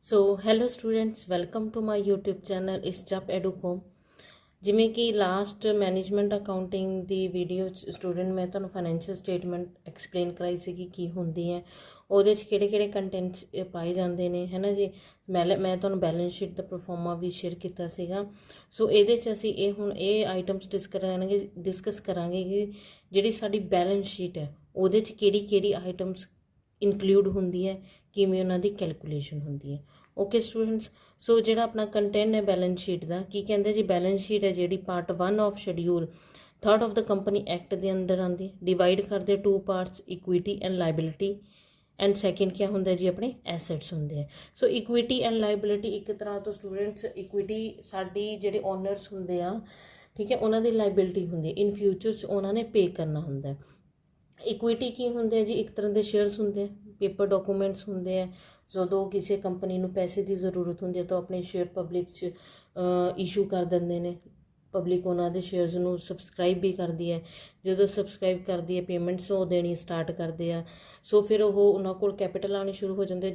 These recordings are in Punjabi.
So hello students, welcome to my YouTube channel इस जप एडुकोम। जिमें कि लास्ट मैनेजमेंट अकाउंटिंग दी वीडियो स्टूडेंट मैं तुहानू फाइनैंशियल स्टेटमेंट एक्सप्लेन कराई सी कि की होंदी है, ਉਹਦੇ 'ਚ ਕਿਹੜੇ ਕੰਟੈਂਟਸ ਪਾਏ ਜਾਂਦੇ ਨੇ, ਹੈ ਨਾ ਜੀ। ਮੈਂ ਤੁਹਾਨੂੰ ਬੈਲੈਂਸ ਸ਼ੀਟ ਦਾ ਪਰਫਾਰਮਾ ਵੀ ਸ਼ੇਅਰ ਕੀਤਾ ਸੀਗਾ। ਸੋ ਇਹਦੇ 'ਚ ਅਸੀਂ ਹੁਣ ਇਹ ਆਈਟਮਸ ਡਿਸਕਸ ਕਰਾਂਗੇ ਕਿ ਜਿਹੜੀ ਸਾਡੀ ਬੈਲੈਂਸ ਸ਼ੀਟ ਹੈ ਉਹਦੇ 'ਚ ਕਿਹੜੀ ਆਈਟਮਸ ਇਨਕਲੂਡ ਹੁੰਦੀ ਹੈ, ਕਿਵੇਂ ਉਹਨਾਂ ਦੀ ਕੈਲਕੂਲੇਸ਼ਨ ਹੁੰਦੀ ਹੈ। ਓਕੇ स्टूडेंट्स, सो ਜਿਹੜਾ ਆਪਣਾ ਕੰਟੈਂਟ ਹੈ ਬੈਲੈਂਸ ਸ਼ੀਟ ਦਾ, ਕੀ ਕਹਿੰਦੇ ਜੀ, ਬੈਲੈਂਸ ਸ਼ੀਟ ਹੈ ਜਿਹੜੀ part 1 of schedule 3rd of the company act ਦੇ ਅੰਦਰ ਆਉਂਦੀ। ਡਿਵਾਈਡ ਕਰਦੇ 2 parts, equity and liability, and second ਕੀ ਹੁੰਦਾ ਜੀ, ਆਪਣੇ ਐਸੈਟਸ ਹੁੰਦੇ ਆ। ਸੋ ਇਕੁਇਟੀ ਐਂਡ ਲਾਇਬਿਲਿਟੀ ਇੱਕ ਤਰ੍ਹਾਂ ਤੋਂ ਸਟੂਡੈਂਟਸ, ਇਕੁਇਟੀ ਸਾਡੀ ਜਿਹੜੇ ਓਨਰਸ ਹੁੰਦੇ ਆ, ਠੀਕ ਹੈ, ਉਹਨਾਂ ਦੀ ਲਾਇਬਿਲਿਟੀ ਹੁੰਦੀ ਹੈ, ਇਨ ਫਿਊਚਰ 'ਚ ਉਹਨਾਂ ਨੇ ਪੇ ਕਰਨਾ ਹੁੰਦਾ। ਇਕੁਇਟੀ ਕੀ ਹੁੰਦੇ ਆ ਜੀ, ਇੱਕ ਤਰ੍ਹਾਂ ਦੇ ਸ਼ੇਅਰਸ ਹੁੰਦੇ ਆ, ਪੇਪਰ ਡਾਕੂਮੈਂਟਸ ਹੁੰਦੇ ਆ। ਜਦੋਂ ਕਿਸੇ ਕੰਪਨੀ ਨੂੰ ਪੈਸੇ ਦੀ ਜ਼ਰੂਰਤ ਹੁੰਦੀ ਹੈ ਤਾਂ ਆਪਣੇ ਸ਼ੇਅਰ ਪਬਲਿਕ 'ਚ ਇਸ਼ੂ ਕਰ ਦਿੰਦੇ ਨੇ। ਪਬਲਿਕ ਉਹਨਾਂ ਦੇ ਸ਼ੇਅਰਸ ਨੂੰ ਸਬਸਕ੍ਰਾਈਬ ਵੀ ਕਰਦੀ ਹੈ। ਜਦੋਂ ਸਬਸਕ੍ਰਾਈਬ ਕਰਦੀ ਹੈ, ਪੇਮੈਂਟਸ ਉਹ ਦੇਣੀ ਸਟਾਰਟ ਕਰਦੇ ਆ। ਸੋ ਫਿਰ ਉਹਨਾਂ ਕੋਲ ਕੈਪੀਟਲ ਆਉਣੇ ਸ਼ੁਰੂ ਹੋ ਜਾਂਦੇ।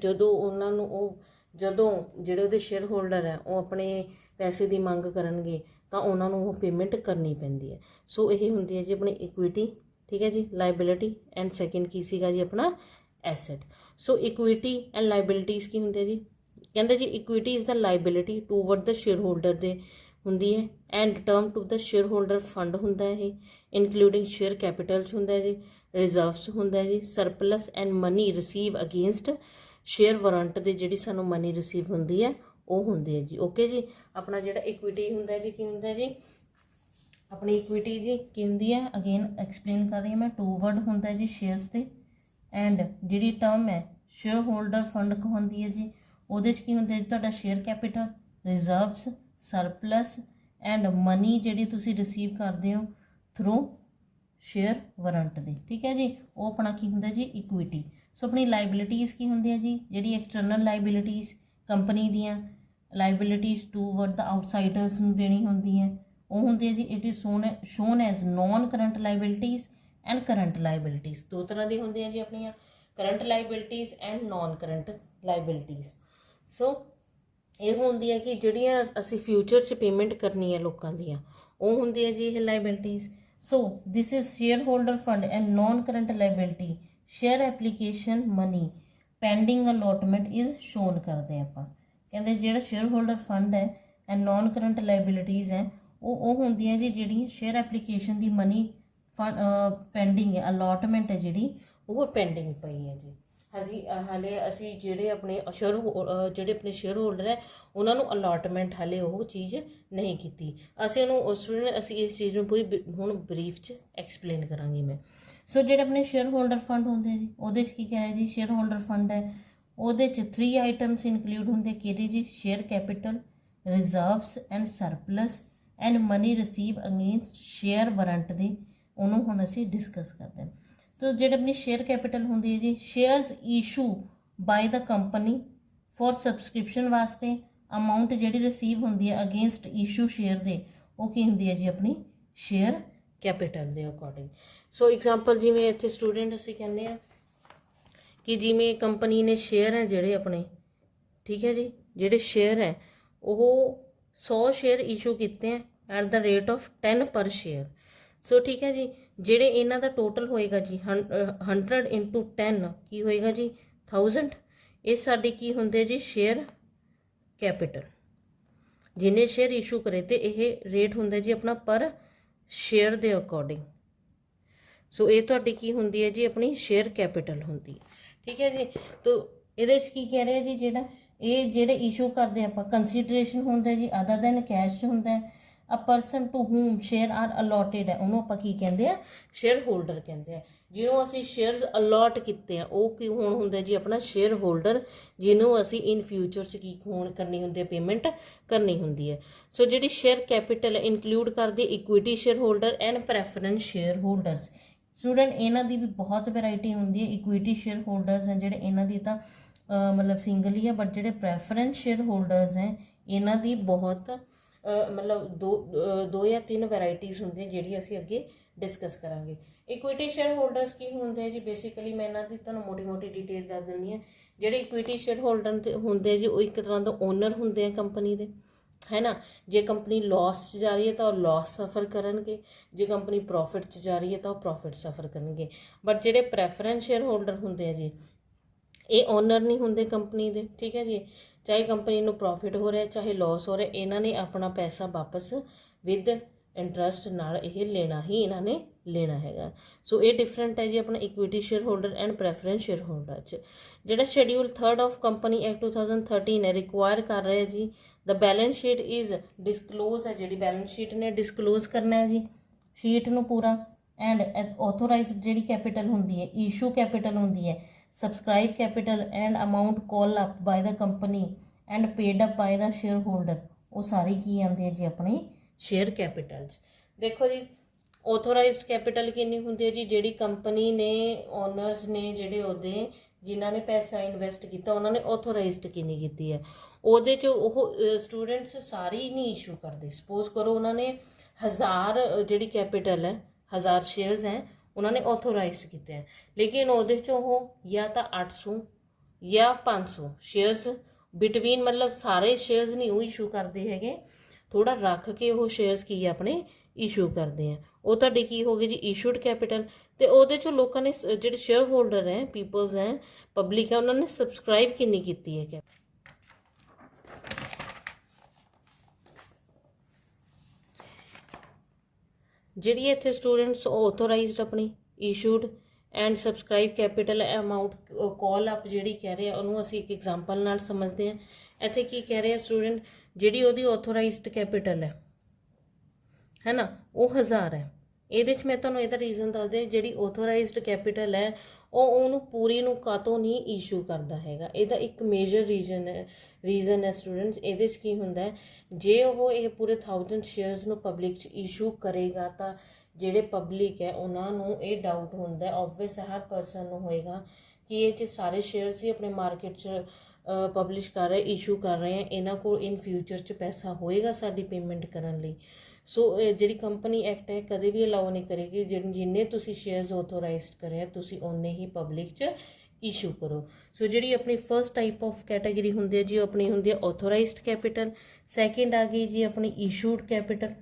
ਜਦੋਂ ਜਿਹੜੇ ਉਹਦੇ ਸ਼ੇਅਰ ਹੋਲਡਰ ਹੈ ਉਹ ਆਪਣੇ ਪੈਸੇ ਦੀ ਮੰਗ ਕਰਨਗੇ ਤਾਂ ਉਹਨਾਂ ਨੂੰ ਉਹ ਪੇਮੈਂਟ ਕਰਨੀ ਪੈਂਦੀ ਹੈ। ਸੋ ਇਹ ਹੁੰਦੀ ਹੈ ਜੀ ਆਪਣੀ ਇਕੁਇਟੀ, ਠੀਕ ਹੈ ਜੀ, ਲਾਇਬਿਲਿਟੀ ਐਂਡ ਸੈਕਿੰਡ ਕੀ ਸੀਗਾ ਜੀ, ਆਪਣਾ asset. So equity and liabilities ਕੀ ਹੁੰਦੇ ਜੀ, ਕਹਿੰਦੇ ਜੀ equity is the liability toward the shareholder ਦੇ ਹੁੰਦੀ ਹੈ, and term to the shareholder fund ਹੁੰਦਾ ਹੈ, ਇਹ ਇਨਕਲੂਡਿੰਗ ਸ਼ੇਅਰ ਕੈਪੀਟਲਸ ਹੁੰਦਾ ਹੈ ਜੀ, ਰਿਜ਼ਰਵਸ ਹੁੰਦਾ ਹੈ ਜੀ, surplus and money receive against share warrant ਦੇ ਜਿਹੜੀ ਸਾਨੂੰ ਮਨੀ ਰਿਸੀਵ ਹੁੰਦੀ ਹੈ ਉਹ ਹੁੰਦੀ ਹੈ ਜੀ। ਓਕੇ ਜੀ, ਆਪਣਾ ਜਿਹੜਾ ਇਕੁਇਟੀ ਹੁੰਦਾ ਜੀ, ਕੀ ਹੁੰਦਾ ਜੀ, ਆਪਣੀ ਇਕੁਇਟੀ ਜੀ ਕੀ ਹੁੰਦੀ ਹੈ, ਅਗੇਨ ਐਕਸਪਲੇਨ ਕਰ ਰਹੀ ਹਾਂ ਮੈਂ। ਟੂਵਰਡ ਹੁੰਦਾ ਜੀ ਸ਼ੇਅਰਸ ਦੇ, ਐਂਡ ਜਿਹੜੀ ਟਰਮ ਹੈ ਸ਼ੇਅਰ ਹੋਲਡਰ ਫੰਡ ਕਹਾਉਂਦੀ ਹੈ ਜੀ, ਉਹਦੇ 'ਚ ਕੀ ਹੁੰਦਾ ਜੀ, ਤੁਹਾਡਾ share capital, reserves, surplus and money ਜਿਹੜੀ ਤੁਸੀਂ ਰਿਸੀਵ ਕਰਦੇ ਹੋ ਥਰੂ ਸ਼ੇਅਰ ਵਾਰੰਟ ਦੇ, ਠੀਕ ਹੈ ਜੀ। ਉਹ ਆਪਣਾ ਕੀ ਹੁੰਦਾ ਜੀ, ਇਕੁਇਟੀ। ਸੋ ਆਪਣੀ ਲਾਇਬਿਲਿਟੀਜ਼ ਕੀ ਹੁੰਦੀਆਂ ਜੀ, ਜਿਹੜੀ ਐਕਸਟਰਨਲ ਲਾਇਬਿਲਿਟੀਜ਼ ਕੰਪਨੀ ਦੀਆਂ ਲਾਇਬਿਲਿਟੀਜ਼ ਟੂਵਰਡ ਦਾ ਆਊਟਸਾਈਡਰਸ ਨੂੰ ਦੇਣੀ ਹੁੰਦੀਆਂ, ਉਹ ਹੁੰਦੀ ਹੈ ਜੀ, it is shown as known current liabilities and current liabilities. ਦੋ ਤਰ੍ਹਾਂ ਦੀ ਹੁੰਦੀਆਂ ਜੀ ਆਪਣੀਆਂ, current liabilities and non current liabilities. So ਇਹ ਹੁੰਦੀ ਹੈ ਕਿ ਜਿਹੜੀਆਂ ਅਸੀਂ ਫਿਊਚਰ 'ਚ ਪੇਮੈਂਟ ਕਰਨੀ ਹੈ ਲੋਕਾਂ ਦੀਆਂ, ਉਹ ਹੁੰਦੀ ਹੈ ਜੀ ਇਹ liabilities. So this is shareholder fund and non current liability, share application money pending allotment is shown ਕਰਦੇ ਆਪਾਂ। ਕਹਿੰਦੇ ਜਿਹੜਾ ਸ਼ੇਅਰ ਹੋਲਡਰ ਫੰਡ ਹੈ ਐਂਡ ਨੋਨ ਕਰੰਟ ਲਾਇਬਿਲਿਟੀਜ਼ ਹੈ, ਉਹ ਹੁੰਦੀਆਂ ਜੀ ਜਿਹੜੀਆਂ ਸ਼ੇਅਰ ਐਪਲੀਕੇਸ਼ਨ ਦੀ ਮਨੀ ਪੈਂਡਿੰਗ ਹੈ, ਅਲੋਟਮੈਂਟ ਹੈ ਜਿਹੜੀ ਉਹ ਪੈਂਡਿੰਗ ਪਈ ਹੈ ਜੀ। ਅਸੀਂ ਜਿਹੜੇ ਆਪਣੇ ਸ਼ੇਅਰ ਹੋਲਡਰ ਹੈ ਉਹਨਾਂ ਨੂੰ ਅਲੋਟਮੈਂਟ ਹਾਲੇ ਉਹ ਚੀਜ਼ ਨਹੀਂ ਕੀਤੀ। ਅਸੀਂ ਇਸ ਚੀਜ਼ ਨੂੰ ਪੂਰੀ ਹੁਣ ਬਰੀਫ 'ਚ ਐਕਸਪਲੇਨ ਕਰਾਂਗੀ ਮੈਂ। ਸੋ ਜਿਹੜੇ ਆਪਣੇ ਸ਼ੇਅਰ ਹੋਲਡਰ ਫੰਡ ਹੁੰਦੇ ਜੀ, ਉਹਦੇ 'ਚ ਕੀ ਕਹਿ ਜੀ, ਸ਼ੇਅਰ ਹੋਲਡਰ ਫੰਡ ਹੈ, ਉਹਦੇ 'ਚ 3 ਆਈਟਮਸ ਇਨਕਲੂਡ ਹੁੰਦੇ, ਕਿਹੜੀ ਜੀ, share capital, reserves and surplus and money receive against share warrant ਦੀ, ਉਹਨੂੰ ਹੁਣ ਅਸੀਂ ਡਿਸਕਸ ਕਰਦੇ ਹਾਂ। ਤਾਂ ਜਿਹੜੇ ਆਪਣੀ ਸ਼ੇਅਰ ਕੈਪੀਟਲ ਹੁੰਦੀ ਹੈ ਜੀ, shares issue by the company for subscription ਵਾਸਤੇ, ਅਮਾਊਂਟ ਜਿਹੜੀ ਰਿਸੀਵ ਹੁੰਦੀ ਹੈ ਅਗੇਂਸਟ ਇਸ਼ੂ ਸ਼ੇਅਰ ਦੇ, ਉਹ ਕੀ ਹੁੰਦੀ ਹੈ ਜੀ, ਆਪਣੀ ਸ਼ੇਅਰ ਕੈਪੀਟਲ ਦੇ ਅਕੋਰਡਿੰਗ। ਸੋ ਐਗਜ਼ਾਮਪਲ ਜਿਵੇਂ ਇੱਥੇ ਸਟੂਡੈਂਟ ਅਸੀਂ ਕਹਿੰਦੇ ਹਾਂ ਕਿ ਜਿਵੇਂ ਕੰਪਨੀ ਨੇ ਸ਼ੇਅਰ ਹੈ ਜਿਹੜੇ ਆਪਣੇ, ਠੀਕ ਹੈ ਜੀ, ਜਿਹੜੇ ਸ਼ੇਅਰ ਹੈ ਉਹ 100 ਸ਼ੇਅਰ ਇਸ਼ੂ ਕੀਤੇ ਹੈ ਐਟ ਦਾ ਰੇਟ ਆਫ 10 ਪਰ ਸ਼ੇਅਰ। ਸੋ ਠੀਕ ਹੈ ਜੀ, ਜਿਹੜੇ ਇਹਨਾਂ ਦਾ ਟੋਟਲ ਹੋਏਗਾ ਜੀ 100 × 10 ਕੀ ਹੋਏਗਾ ਜੀ, 1000। ਇਹ ਸਾਡੀ ਕੀ ਹੁੰਦੇ ਜੀ, ਸ਼ੇਅਰ ਕੈਪੀਟਲ। ਜਿੰਨੇ ਸ਼ੇਅਰ ਇਸ਼ੂ ਕਰੇ ਤੇ ਇਹ ਰੇਟ ਹੁੰਦਾ ਜੀ ਆਪਣਾ ਪਰ ਸ਼ੇਅਰ ਦੇ ਅਕੋਰਡਿੰਗ। ਸੋ ਇਹ ਤੁਹਾਡੀ ਕੀ ਹੁੰਦੀ ਹੈ ਜੀ, ਆਪਣੀ ਸ਼ੇਅਰ ਕੈਪੀਟਲ ਹੁੰਦੀ ਹੈ, ਠੀਕ ਹੈ ਜੀ। ਤੋ ਇਹਦੇ 'ਚ ਕੀ ਕਹਿ ਰਿਹਾ ਜੀ, ਜਿਹੜੇ ਇਸ਼ੂ ਕਰਦੇ ਆਪਾਂ, ਕੰਸੀਡਰੇਸ਼ਨ ਹੁੰਦਾ ਜੀ ਅਦਰ ਦੈਨ ਕੈਸ਼ ਹੁੰਦਾ ਹੈ। A person to whom share are allotted ਹੈ, ਉਹਨੂੰ ਆਪਾਂ ਕੀ ਕਹਿੰਦੇ ਆ, ਸ਼ੇਅਰ ਹੋਲਡਰ ਕਹਿੰਦੇ ਆ। ਜਿਹਨੂੰ ਅਸੀਂ ਸ਼ੇਅਰਸ ਅਲੋਟ ਕੀਤੇ ਆ ਉਹ ਕੀ ਹੁਣ ਹੁੰਦਾ ਜੀ, ਆਪਣਾ ਸ਼ੇਅਰ ਹੋਲਡਰ, ਜਿਹਨੂੰ ਅਸੀਂ ਇਨ ਫਿਊਚਰ 'ਚ ਕੀ ਕਰਨੀ ਹੁੰਦੀ ਹੈ, ਪੇਮੈਂਟ ਕਰਨੀ ਹੁੰਦੀ ਹੈ। ਸੋ ਜਿਹੜੀ ਸ਼ੇਅਰ ਕੈਪੀਟਲ ਇਨਕਲੂਡ ਕਰਦੀ equity share holder and preference share holders. Student ਇਹਨਾਂ ਦੀ ਵੀ ਬਹੁਤ ਵੈਰਾਈਟੀ ਹੁੰਦੀ ਹੈ। ਇਕੁਇਟੀ ਸ਼ੇਅਰ ਹੋਲਡਰਸ ਹੈ ਜਿਹੜੇ, ਇਹਨਾਂ ਦੀ ਤਾਂ ਮਤਲਬ ਸਿੰਗਲ ਹੀ ਹੈ, ਬਟ ਜਿਹੜੇ ਪ੍ਰੈਫਰੈਂਸ ਸ਼ੇਅਰ ਹੋਲਡਰਸ ਹੈ ਇਹਨਾਂ ਦੀ ਬਹੁਤ ਮਤਲਬ ਦੋ ਜਾਂ 3 ਵੈਰਾਈਟੀਜ਼ ਹੁੰਦੀਆਂ ਜਿਹੜੀ ਅਸੀਂ ਅੱਗੇ ਡਿਸਕਸ ਕਰਾਂਗੇ। ਇਕੁਇਟੀ ਸ਼ੇਅਰ ਹੋਲਡਰਸ ਕੀ ਹੁੰਦੇ ਜੀ, ਬੇਸਿਕਲੀ ਮੈਂ ਇਹਨਾਂ ਦੀ ਤੁਹਾਨੂੰ ਮੋਟੀ ਡਿਟੇਲ ਦੱਸ ਦਿੰਦੀ ਹਾਂ। ਜਿਹੜੇ ਇਕੁਇਟੀ ਸ਼ੇਅਰ ਹੋਲਡਰ ਹੁੰਦੇ ਜੀ ਉਹ ਇੱਕ ਤਰ੍ਹਾਂ ਦਾ ਓਨਰ ਹੁੰਦੇ ਆ ਕੰਪਨੀ ਦੇ, है ना। जे कंपनी लॉस च जा रही है तो लॉस सफ़र करनगे, जे कंपनी प्रॉफिट च जा रही है तो प्रॉफिट सफ़र करनगे। बट ਜਿਹੜੇ ਪ੍ਰੈਫਰੈਂਸ ਸ਼ੇਅਰ ਹੋਲਡਰ ਹੁੰਦੇ ਆ ਜੀ ਇਹ ਓਨਰ ਨਹੀਂ ਹੁੰਦੇ ਕੰਪਨੀ ਦੇ, ਠੀਕ ਹੈ ਜੀ। ਚਾਹੇ ਕੰਪਨੀ ਨੂੰ ਪ੍ਰੋਫਿਟ ਹੋ ਰਿਹਾ ਚਾਹੇ ਲॉस ਹੋ ਰਿਹਾ, ਇਹਨਾਂ ਨੇ ਆਪਣਾ ਪੈਸਾ ਵਾਪਸ ਵਿਦ ਇੰਟਰਸਟ ਨਾਲ ਇਹ ਲੈਣਾ ਹੀ ਇਹਨਾਂ ਨੇ ਲੈਣਾ ਹੈਗਾ। ਸੋ ਇਹ ਡਿਫਰੈਂਟ ਹੈ ਜੀ ਆਪਣਾ equity share holder and preference share holder 'ਚ। ਜਿਹੜਾ ਸ਼ੈਡਿਊਲ 3 ਆਫ ਕੰਪਨੀ ਐਕਟ 2013 ਹੈ ਰਿਕੁਆਇਰ ਕਰ ਰਿਹਾ ਜੀ the balance sheet is disclose है, जी बैलेंस शीट ने डिस्कलोज करना है जी शीट ਨੂੰ पूरा। एंड ऑथोराइज्ड जी कैपिटल होंगी है, इशू कैपिटल होंगी है, subscribe capital and amount call up by the company and paid up by the share holder, वो सारी की आती है जी अपनी शेयर कैपिटल। देखो जी ऑथोराइज्ड कैपिटल किन्नी होंगी है जी, जी कंपनी ने ओनर्स ने जोड़े ਉਹਦੇ जिन्हों ने पैसा इन्वेस्ट किया उन्होंने ऑथोराइज्ड किन्नी की है, ਉਹਦੇ 'ਚ ਉਹ ਸਟੂਡੈਂਟਸ ਸਾਰੇ ਹੀ ਨਹੀਂ ਇਸ਼ੂ ਕਰਦੇ। ਸਪੋਜ਼ ਕਰੋ ਉਹਨਾਂ ਨੇ 1000 ਜਿਹੜੀ ਕੈਪੀਟਲ ਹੈ 1000 ਸ਼ੇਅਰਸ ਹੈ ਉਹਨਾਂ ਨੇ ਆਥੋਰਾਈਜ਼ਡ ਕੀਤੇ ਹੈ, ਲੇਕਿਨ ਉਹਦੇ 'ਚ ਉਹ ਜਾਂ ਤਾਂ 800 ਜਾਂ 500 ਸ਼ੇਅਰਸ ਬਿਟਵੀਨ, ਮਤਲਬ ਸਾਰੇ ਸ਼ੇਅਰਸ ਨਹੀਂ ਉਹ ਇਸ਼ੂ ਕਰਦੇ ਹੈਗੇ, ਥੋੜਾ ਰੱਖ ਕੇ ਉਹ ਸ਼ੇਅਰਸ ਕੀ ਆਪਣੇ ਇਸ਼ੂ ਕਰਦੇ ਆ। ਉਹ ਤੁਹਾਡੀ ਕੀ ਹੋ ਗਈ ਜੀ ਇਸ਼ੂਡ ਕੈਪੀਟਲ। ਤੇ ਉਹਦੇ 'ਚ ਲੋਕਾਂ ਨੇ ਜਿਹੜੇ ਸ਼ੇਅਰ ਹੋਲਡਰ ਹੈ ਪੀਪਲਸ ਹੈ ਪਬਲਿਕ ਹੈ ਉਹਨਾਂ ਨੇ ਸਬਸਕ੍ਰਾਈਬ ਕਿੰਨੀ ਕੀਤੀ ਹੈ। ਜਿਹੜੀ ਇੱਥੇ ਸਟੂਡੈਂਟਸ ਆਥੋਰਾਈਜ਼ਡ ਆਪਣੀ issued and subscribe capital amount call up ਜਿਹੜੀ ਕਹਿ ਰਹੇ ਆ ਉਹਨੂੰ ਅਸੀਂ ਇੱਕ ਐਗਜ਼ਾਮਪਲ ਨਾਲ ਸਮਝਦੇ ਹਾਂ। ਇੱਥੇ ਕੀ ਕਹਿ ਰਹੇ ਆ ਸਟੂਡੈਂਟ, ਜਿਹੜੀ ਉਹਦੀ ਆਥੋਰਾਈਜ਼ਡ ਕੈਪੀਟਲ ਹੈ ਨਾ ਉਹ 1000 ਹੈ। ਇਹਦੇ 'ਚ ਮੈਂ ਤੁਹਾਨੂੰ ਇਹਦਾ ਰੀਜ਼ਨ ਦੱਸਦੇ, ਜਿਹੜੀ ਆਥੋਰਾਈਜ਼ਡ ਕੈਪੀਟਲ ਹੈ ਉਹ ਉਹਨੂੰ ਪੂਰੀ ਨੂੰ ਕਾਤੋਂ ਨਹੀਂ ਇਸ਼ੂ ਕਰਦਾ ਹੈਗਾ। ਇਹਦਾ ਇੱਕ ਮੇਜਰ ਰੀਜ਼ਨ ਹੈ ਸਟੂਡੈਂਟਸ। ਇਹਦੇ 'ਚ ਕੀ ਹੁੰਦਾ ਹੈ, ਜੇ ਉਹ ਇਹ ਪੂਰੇ 1000 ਸ਼ੇਅਰਸ ਨੂੰ ਪਬਲਿਕ 'ਚ ਇਸ਼ੂ ਕਰੇਗਾ ਤਾਂ ਜਿਹੜੇ ਪਬਲਿਕ ਹੈ ਉਹਨਾਂ ਨੂੰ ਇਹ ਡਾਊਟ ਹੁੰਦਾ, ਓਬਵੀਅਸ ਹਰ ਪਰਸਨ ਨੂੰ ਹੋਏਗਾ ਕਿ ਇਹ 'ਚ ਸਾਰੇ ਸ਼ੇਅਰਸ ਹੀ ਆਪਣੇ ਮਾਰਕੀਟ 'ਚ ਪਬਲਿਸ਼ ਕਰ ਰਹੇ ਇਸ਼ੂ ਕਰ ਰਹੇ ਆ, ਇਹਨਾਂ ਕੋਲ ਇਨ ਫਿਊਚਰ 'ਚ ਪੈਸਾ ਹੋਏਗਾ ਸਾਡੀ ਪੇਮੈਂਟ ਕਰਨ ਲਈ। ਸੋ ਜਿਹੜੀ ਕੰਪਨੀ ਐਕਟ ਹੈ ਕਦੇ ਵੀ ਅਲਾਓ ਨਹੀਂ ਕਰੇਗੀ ਜਿੰਨੇ ਤੁਸੀਂ ਸ਼ੇਅਰਸ ਆਥੋਰਾਈਜ਼ਡ ਕਰੇ ਤੁਸੀਂ ਓਨੇ ਹੀ ਪਬਲਿਕ 'ਚ ਇਸ਼ੂ ਕਰੋ। ਸੋ ਜਿਹੜੀ ਆਪਣੀ ਫਰਸਟ ਟਾਈਪ ਆਫ ਕੈਟਾਗਰੀ ਹੁੰਦੀ ਹੈ ਜੀ ਉਹ ਆਪਣੀ ਹੁੰਦੀ ਹੈ ਆਥੋਰਾਈਜ਼ਡ ਕੈਪੀਟਲ। ਸੈਕਿੰਡ ਆ ਗਈ ਜੀ ਆਪਣੀ ਇਸ਼ੂਡ ਕੈਪੀਟਲ।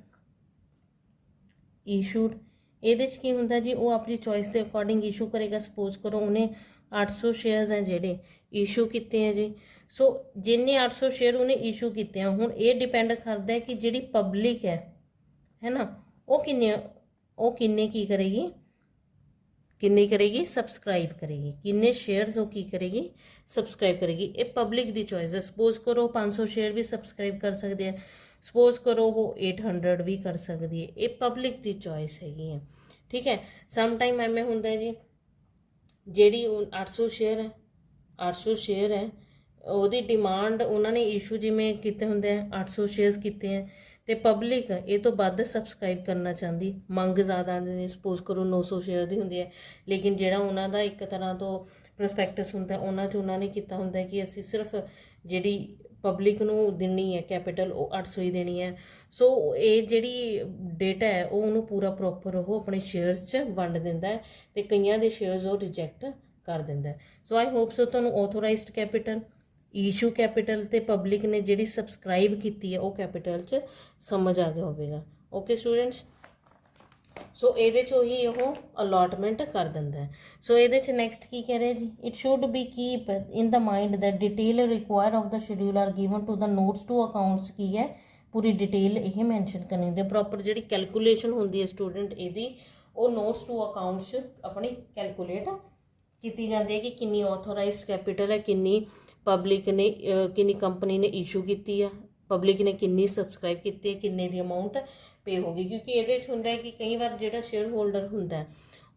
ਇਸ਼ੂਡ ਇਹਦੇ 'ਚ ਕੀ ਹੁੰਦਾ ਜੀ, ਉਹ ਆਪਣੀ ਚੋਇਸ ਦੇ ਅਕੋਰਡਿੰਗ ਇਸ਼ੂ ਕਰੇਗਾ। ਸਪੋਜ਼ ਕਰੋ ਉਹਨੇ 800 ਸ਼ੇਅਰਸ ਹੈ ਜਿਹੜੇ ਇਸ਼ੂ ਕੀਤੇ ਹੈ ਜੀ, ਸੋ ਜਿੰਨੇ 800 ਸ਼ੇਅਰ ਉਹਨੇ ਇਸ਼ੂ ਕੀਤੇ ਆ, ਹੁਣ ਇਹ ਡਿਪੈਂਡ ਕਰਦਾ ਹੈ ਕਿ ਜਿਹੜੀ ਪਬਲਿਕ ਹੈ ਨਾ ਉਹ ਕਿੰਨੇ ਕੀ ਕਰੇਗੀ, ਕਿੰਨੀ ਕਰੇਗੀ ਸਬਸਕ੍ਰਾਈਬ ਕਰੇਗੀ, ਕਿੰਨੇ ਸ਼ੇਅਰਸ ਉਹ ਕੀ ਕਰੇਗੀ ਸਬਸਕ੍ਰਾਈਬ ਕਰੇਗੀ। ਇਹ ਪਬਲਿਕ ਦੀ ਚੋਇਸ ਹੈ। ਸਪੋਜ਼ ਕਰੋ 500 ਸ਼ੇਅਰ ਵੀ ਸਬਸਕ੍ਰਾਈਬ ਕਰ ਸਕਦੇ ਆ, ਸਪੋਜ਼ ਕਰੋ ਉਹ 800 ਵੀ ਕਰ ਸਕਦੀ ਹੈ, ਇਹ ਪਬਲਿਕ ਦੀ ਚੋਇਸ ਹੈਗੀ ਹੈ, ਠੀਕ ਹੈ। ਸਮ ਟਾਈਮ ਐਵੇਂ ਹੁੰਦਾ ਜੀ ਜਿਹੜੀ 800 ਸ਼ੇਅਰ ਹੈ ਉਹਦੀ ਡਿਮਾਂਡ ਉਹਨਾਂ ਨੇ ਇਸ਼ੂ ਜਿਵੇਂ ਕੀਤੇ ਹੁੰਦੇ ਆ 800 ਸ਼ੇਅਰਸ ਕੀਤੇ ਹੈ ਤੇ ਪਬਲਿਕ ਇਹ ਤੋਂ ਵੱਧ ਸਬਸਕ੍ਰਾਈਬ ਕਰਨਾ ਚਾਹੁੰਦੀ, ਮੰਗ ਜ਼ਿਆਦਾ ਆਉਂਦੀ ਨੇ। ਸਪੋਜ਼ ਕਰੋ 900 ਸ਼ੇਅਰ ਦੀ ਹੁੰਦੀ ਹੈ, ਲੇਕਿਨ ਜਿਹੜਾ ਉਹਨਾਂ ਦਾ ਇੱਕ ਤਰ੍ਹਾਂ ਤੋਂ ਪ੍ਰੋਸਪੈਕਟਸ ਹੁੰਦਾ ਉਹਨਾਂ 'ਚ ਉਹਨਾਂ ਨੇ ਕੀਤਾ ਹੁੰਦਾ ਕਿ ਅਸੀਂ ਸਿਰਫ ਜਿਹੜੀ ਪਬਲਿਕ ਨੂੰ ਦੇਣੀ ਹੈ ਕੈਪੀਟਲ ਉਹ 800 ਹੀ ਦੇਣੀ ਹੈ। ਸੋ ਇਹ ਜਿਹੜੀ ਡੇਟਾ ਹੈ ਉਹ ਉਹਨੂੰ ਪੂਰਾ ਪ੍ਰੋਪਰ ਉਹ ਆਪਣੇ ਸ਼ੇਅਰਸ 'ਚ ਵੰਡ ਦਿੰਦਾ ਹੈ ਅਤੇ ਕਈਆਂ ਦੇ ਸ਼ੇਅਰਸ ਉਹ ਰਿਜੈਕਟ ਕਰ ਦਿੰਦਾ। ਸੋ ਆਈ ਹੋਪ ਸੋ ਤੁਹਾਨੂੰ ਆਥੋਰਾਈਜ਼ਡ ਕੈਪੀਟਲ, ਇਸ਼ੂ ਕੈਪੀਟਲ ਤੇ ਪਬਲਿਕ ਨੇ ਜਿਹੜੀ ਸਬਸਕ੍ਰਾਈਬ ਕੀਤੀ ਹੈ ਉਹ ਕੈਪੀਟਲ 'ਚ ਸਮਝ ਆ ਗਿਆ ਹੋਵੇਗਾ। ਓਕੇ ਸਟੂਡੈਂਟਸ, ਸੋ ਇਹਦੇ 'ਚੋਂ ਹੀ ਉਹ ਅਲੋਟਮੈਂਟ ਕਰ ਦਿੰਦਾ ਹੈ। ਸੋ ਇਹਦੇ 'ਚ ਨੈਕਸਟ ਕੀ ਕਹਿ ਰਿਹਾ ਜੀ, it should be keep in the mind that detail require of the schedule are given to the notes to accounts. ਕੀ ਹੈ ਪੂਰੀ ਡਿਟੇਲ ਇਹ ਮੈਂਸ਼ਨ ਕਰਨੀ ਦੇ ਪ੍ਰੋਪਰ ਜਿਹੜੀ ਕੈਲਕੂਲੇਸ਼ਨ ਹੁੰਦੀ ਹੈ ਸਟੂਡੈਂਟ ਇਹਦੀ ਉਹ ਨੋਟਸ ਟੂ ਅਕਾਊਂਟਸ ਆਪਣੀ ਕੈਲਕੂਲੇਟ ਕੀਤੀ ਜਾਂਦੀ ਹੈ ਕਿ ਕਿੰਨੀ ਆਥੋਰਾਈਜ਼ਡ ਕੈਪੀਟਲ ਹੈ, ਕਿੰਨੀ ਪਬਲਿਕ ਨੇ ਕਿੰਨੀ ਕੰਪਨੀ ਨੇ ਇਸ਼ੂ ਕੀਤੀ ਆ, ਪਬਲਿਕ ਨੇ ਕਿੰਨੀ ਸਬਸਕ੍ਰਾਈਬ ਕੀਤੀ ਹੈ, ਕਿੰਨੇ ਦੀ ਅਮਾਊਂਟ ਪੇ ਹੋ ਗਈ। ਕਿਉਂਕਿ ਇਹਦੇ 'ਚ ਹੁੰਦਾ ਹੈ ਕਿ ਕਈ ਵਾਰ ਜਿਹੜਾ ਸ਼ੇਅਰ ਹੋਲਡਰ ਹੁੰਦਾ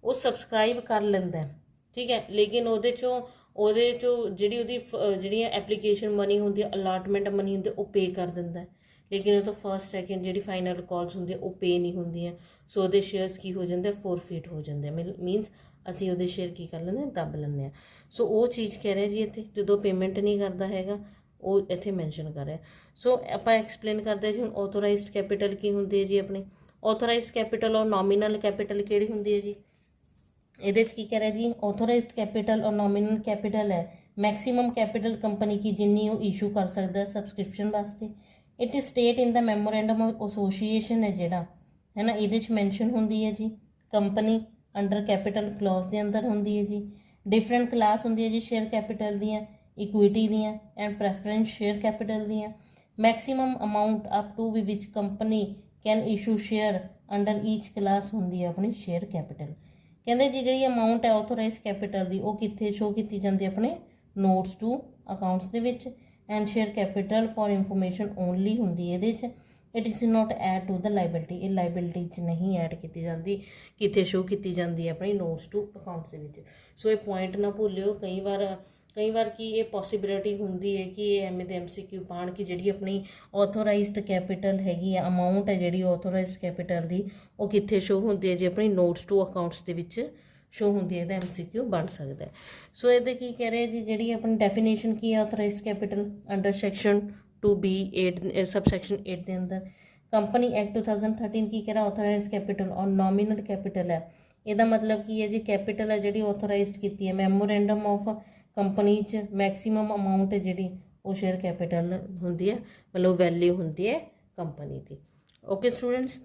ਉਹ ਸਬਸਕ੍ਰਾਈਬ ਕਰ ਲੈਂਦਾ, ਠੀਕ ਹੈ, ਲੇਕਿਨ ਉਹਦੇ 'ਚੋਂ ਜਿਹੜੀ ਉਹਦੀ ਜਿਹੜੀਆਂ ਐਪਲੀਕੇਸ਼ਨ ਮਨੀ ਹੁੰਦੀ ਹੈ, ਅਲਾਟਮੈਂਟ ਮਨੀ ਹੁੰਦੀ ਉਹ ਪੇ ਕਰ ਦਿੰਦਾ, ਲੇਕਿਨ ਉਹ ਤੋਂ ਫਸਟ ਸੈਕਿੰਡ ਜਿਹੜੀ ਫਾਈਨਲ ਕਾਲਸ ਹੁੰਦੀ ਉਹ ਪੇ ਨਹੀਂ ਹੁੰਦੀਆਂ। ਸੋ ਉਹਦੇ ਸ਼ੇਅਰਸ ਕੀ ਹੋ ਜਾਂਦੇ ਫੋਰਫੀਟ ਹੋ ਜਾਂਦੇ, ਮੀਨਸ ਅਸੀਂ ਉਹਦੇ ਸ਼ੇਅਰ ਕੀ ਕਰ ਲੈਂਦੇ ਦੱਬ ਲੈਂਦੇ ਹਾਂ। ਸੋ ਉਹ ਚੀਜ਼ ਕਹਿ ਰਿਹਾ ਜੀ ਇੱਥੇ ਜਦੋਂ ਪੇਮੈਂਟ ਨਹੀਂ ਕਰਦਾ ਹੈਗਾ ਉਹ ਇੱਥੇ ਮੈਂਸ਼ਨ ਕਰ ਰਿਹਾ। ਸੋ ਆਪਾਂ ਐਕਸਪਲੇਨ ਕਰਦੇ ਜੀ ਹੁਣ ਆਥੋਰਾਈਜ਼ਡ ਕੈਪੀਟਲ ਕੀ ਹੁੰਦੀ ਹੈ ਜੀ ਆਪਣੀ। Authorised capital or nominal capital ਕਿਹੜੀ ਹੁੰਦੀ ਹੈ ਜੀ। ਇਹਦੇ 'ਚ ਕੀ ਕਹਿ ਰਿਹਾ ਜੀ, authorised capital or nominal capital ਹੈ मैक्सीमम कैपिटल कंपनी की जिन्नी वो इशू कर सकता है सबसक्रिप्शन वास्ते। It is state in the memorandum of association है जिहड़ा है ना, ये मैंशन होंदी है जी। कंपनी अंडर कैपिटल क्लॉज के अंदर होंदी है जी। डिफरेंट क्लास होंदी है जी शेयर कैपिटल दियाँ, इक्विटी दियाँ एंड प्रेफरेंस शेयर कैपिटल दियाँ। Maximum amount up to which company can issue share under each class होंदी है अपनी शेयर कैपिटल। कहते जी जी अमाउंट है ऑथोराइज कैपिटल की वो कितने शो की जाती है अपने नोट्स टू अकाउंट्स के which and share capital for information only होंगी ये। It is not add to the liability, ये लाइबिलिटी च नहीं ऐड की जाती, कितने शो की जाती है अपनी नोट्स टू अकाउंट्स के। सो ये पॉइंट ना भूलियो। कई बार की ये पॉसिबिलिटी होंगी है कि ये एम MCQ पाण कि जी अपनी ऑथोराइज्ड कैपिटल हैगी अमाउंट है जी ऑथोराइज्ड कैपिटल की वो कितने शो होंगी है जी अपनी नोट्स टू अकाउंट्स के शो होंगी है, MCQ बन सकता है। सो ये की कह रहे जी जी अपनी डेफिनेशन की है authorised capital under section 2B8 subsection 8 के अंदर। कंपनी एक्ट 2013 की कह रहा ऑथोराइज्ड कैपिटल और नॉमिनल कैपिटल है। ਇਹਦਾ मतलब की है जी कैपिटल है जी ऑथोराइज्ड की है मैमोरेंडम ऑफ कंपनी च मैक्सीमम अमाउंट है जी वो शेयर कैपिटल होंगी है, मतलब वैल्यू होंगी है कंपनी की। ओके स्टूडेंट्स,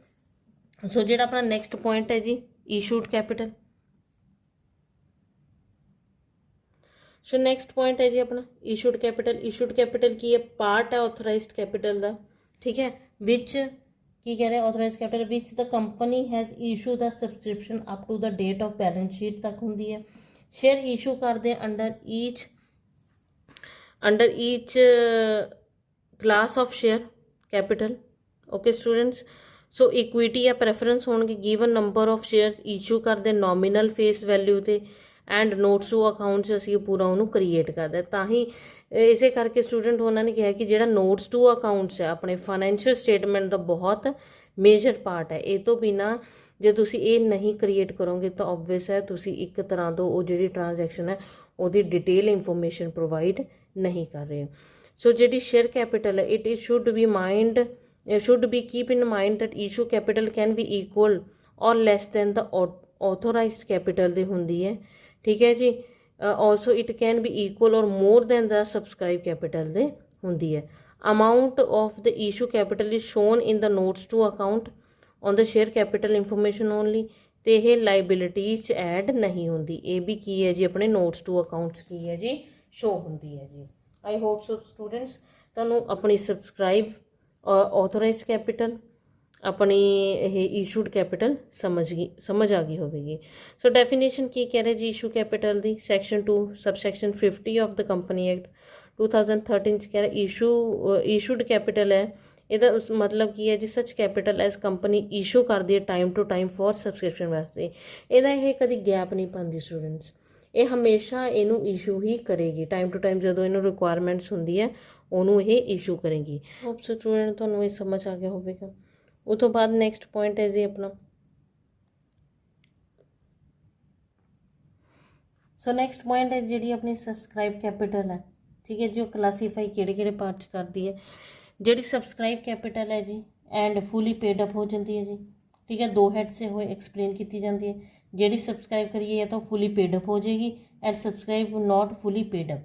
सो जो अपना नैक्सट पॉइंट है जी issued capital. So next point है जी अपना इशूड कैपिटल। इशूड कैपिटल की है पार्ट है ऑथोराइज्ड कैपिटल का, ठीक है, विच की कह रहे हैं authorised capital which the company has issue the subscription up to the date of balance sheet तक होंगी है। शेयर इशू करते under each class of share capital. Okay students, so equity या प्रेफरेंस होंगे given number of shares issue करते नॉमिनल फेस वैल्यू ते एंड नोट्स टू अकाउंट्स असी पूरा उन्होंने क्रिएट करते तां ही इसे करके स्टूडेंट उन्होंने कहा कि जो नोट्स टू अकाउंट्स है अपने फाइनैंशियल स्टेटमेंट का बहुत मेजर पार्ट है। ये तो बिना जो तुसी ये नहीं क्रिएट करोगे तो ऑबवियस है तुसी एक तरह तो वो जी ट्रांजैक्शन है वो डिटेल इंफॉर्मेशन प्रोवाइड नहीं कर रहे हो। सो जी शेयर कैपिटल है it should be keep in mind that issue capital can be equal or less than the authorised capital दी होंदी है, ठीक है जी। Also it can be equal or more than the subscribe capital दे होंदी है। Amount of the issue capital is shown in the notes to account on the share capital information only, तो यह लाइबिलिटीज ऐड नहीं होंगी। ये भी की है जी अपने नोट्स टू अकाउंट्स की है जी शो होंगी है जी। आई होप सो स्टूडेंट्स तुहानू अपनी सबसक्राइब ऑथोराइज कैपिटल अपनी इशूड कैपिटल समझ आ गई होगी। सो डेफिनेशन की कह रहे जी इशू कैपिटल दी section 2 subsection 50 of the company act 2013 कह रहे इशूड कैपिटल है ਇਹਦਾ मतलब की है जी such capital as company issue कर दी है time to time for subscription वास्ते। ਇਹਦਾ ਇਹ कभी गैप नहीं पाती स्टूडेंट्स, ये हमेशा इनू इशू ही करेगी टाइम टू टाइम जो इनू रिक्वायरमेंट्स होंगी है उन्होंने ये इशू करेगी। होप स्टूडेंट थोड़ा ये समझ आ गया होगा। उस तो बाद नैक्सट पॉइंट है जी अपना सो नैक्सट पॉइंट है जी अपनी सबसक्राइब कैपिटल है, ठीक है जी। वो क्लासीफाई किहड़े पार्ट करती है जी सबसक्राइब कैपिटल है जी एंड फुली पेड अप हो जाती है जी, ठीक है। 2 हेड से हुए एक्सप्लेन की जाती है जी सबसक्राइब करिए या तो फुली पेड अप हो जाएगी and subscribe not fully paid up.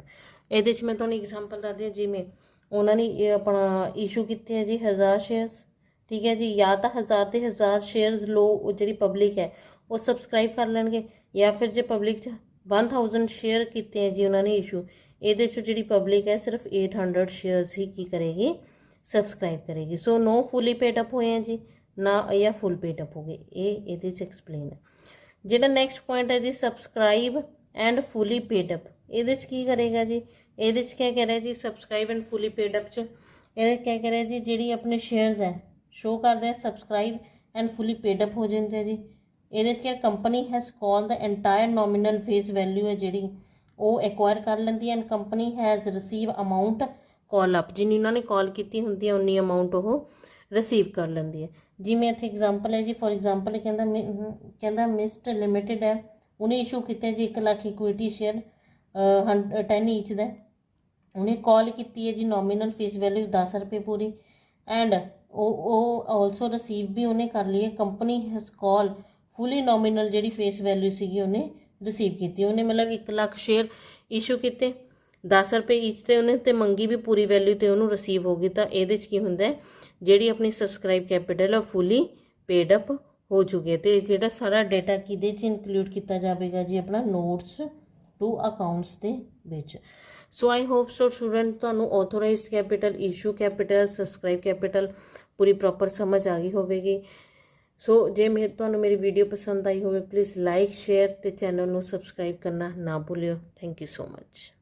ये मैं तुहानू एग्जाम्पल दस दी जिमें उन्होंने अपना इशू किए है जी 1000 शेयर्स, ठीक है जी। या तो 1000 के 1000 शेयर्स लो जी पब्लिक है वो सबसक्राइब कर लेंगे या फिर जो पब्लिक 1000 शेयर किए हैं जी उन्होंने इशू ये जी पब्लिक है सिर्फ 800 शेयर्स ही की करेगी सबसक्राइब करेगी। So no fully paid up हुए हैं जी ना या फुल पेड अप हो गए ये एक्सप्लेन है। जो नैक्सट पॉइंट है जी subscribe and fully paid up ये की करेगा जी ये क्या कह रहा है जी subscribe and fully paid up ये क्या कह रहा है जी जी अपने शेयर्स है शो करते हैं subscribe and fully paid up हो जाते हैं जी। ये क्या company has call the entire nominal face value है जी वो एक्वायर कर लेंदी है and company has receive amount call up जिन्नी उन्होंने कॉल की होंगी है उन्नी अमाउंट वो रिसीव कर लेंदी है। जिमें इतने एग्जाम्पल है जी फॉर एग्जाम्पल कहता मिस्ट लिमिटेड है उन्हें इशू किए जी 1 लाख इक्विटी शेयर 10 ईच का उन्हें कॉल की है जी नॉमिनल फेस वैल्यू 10 रुपये पूरी एंड ऑल्सो रिसीव भी उन्हें कर ली है। Company has call fully nominal जी फेस वैल्यू सी उन्हें रिसीव की उन्हें मतलब 1 लाख शेयर इशू किए 10 ਰੁਪਏ ਈਚ ਤੇ ਉਹਨੇ ਤੇ ਮੰਗੀ ਵੀ ਪੂਰੀ ਵੈਲਿਊ ਤੇ ਉਹਨੂੰ ਰਿਸੀਵ ਹੋ ਗਈ, ਤਾਂ ਇਹਦੇ 'ਚ ਕੀ ਹੁੰਦਾ ਹੈ, ਜਿਹੜੀ ਆਪਣੀ ਸਬਸਕ੍ਰਾਈਬ ਕੈਪੀਟਲ ਆ ਫੁੱਲੀ ਪੇਡ ਅਪ ਹੋ ਚੁੱਕੀ ਹੈ। ਤੇ ਜਿਹੜਾ ਸਾਰਾ ਡੇਟਾ ਕਿਹਦੇ 'ਚ ਇਨਕਲੂਡ ਕੀਤਾ ਜਾਵੇਗਾ ਜੀ, ਆਪਣਾ ਨੋਟਸ ਟੂ ਅਕਾਊਂਟਸ ਦੇ ਵਿੱਚ। So I hope so student ਤੁਹਾਨੂੰ authorised capital, issue capital, subscribe capital ਪੂਰੀ ਪ੍ਰੋਪਰ ਸਮਝ ਆ ਗਈ ਹੋਵੇਗੀ। ਸੋ ਜੇ ਤੁਹਾਨੂੰ ਮੇਰੀ ਵੀਡੀਓ ਪਸੰਦ ਆਈ ਹੋਵੇ, ਪਲੀਜ਼ ਲਾਈਕ, ਸ਼ੇਅਰ ਤੇ ਚੈਨਲ ਨੂੰ ਸਬਸਕ੍ਰਾਈਬ ਕਰਨਾ ਨਾ ਭੁੱਲਿਓ। Thank you so much.